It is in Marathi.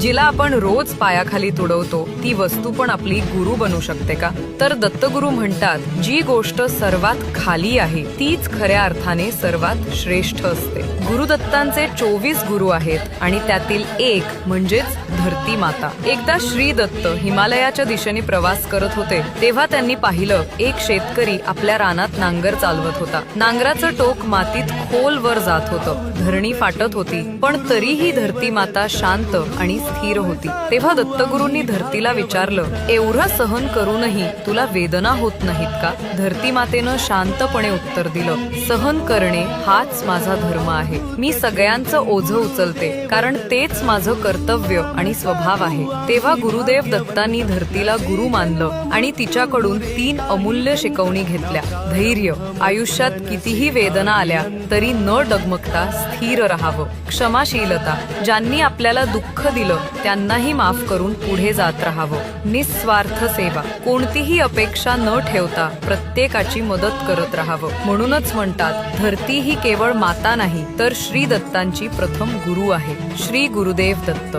जिला आपण रोज पायाखाली तुडवतो ती वस्तू पण आपली गुरु बनू शकते का? तर दत्तगुरु म्हणतात, जी गोष्ट सर्वात खाली आहे तीच खऱ्या अर्थाने सर्वात श्रेष्ठ असते. गुरुदत्तांचे 24 गुरु आहेत आणि त्यातील एक म्हणजेच धरती माता. एकदा श्री दत्त हिमालयाच्या दिशेने प्रवास करत होते तेव्हा त्यांनी पाहिलं, एक शेतकरी आपल्या रानात नांगर चालवत होता. नांगराचं टोक मातीत खोलवर जात होतं. धरणी फाटत होती, पण तरीही धरती माता शांत आणि स्थिर होती. तेव्हा दत्तगुरूंनी धरतीला विचारलं, एवढं सहन करूनही तुला वेदना होत नाहीत का? धरती मातेनं शांतपणे उत्तर दिलं, सहन करणे हाच माझा धर्म आहे. मी सगळ्यांचं ओझं उचलते, कारण तेच माझं कर्तव्य आणि स्वभाव आहे. तेव्हा गुरुदेव दत्तांनी धरतीला गुरु मानलं आणि तिच्याकडून 3 अमूल्य शिकवणी घेतल्या. धैर्य, आयुष्यात कितीही वेदना आल्या तरी न डगमगता स्थिर राहावं. क्षमाशीलता, ज्यांनी आपल्याला दुःख दिलं त्यांनाही माफ करून पुढे जात राहावं. निस्वार्थ सेवा, कोणतीही अपेक्षा न ठेवता प्रत्येकाची मदत करत राहावं. म्हणूनच म्हणतात, धरती ही केवळ माता नाही तर श्री दत्तांची प्रथम गुरु आहे. श्री गुरुदेव दत्त.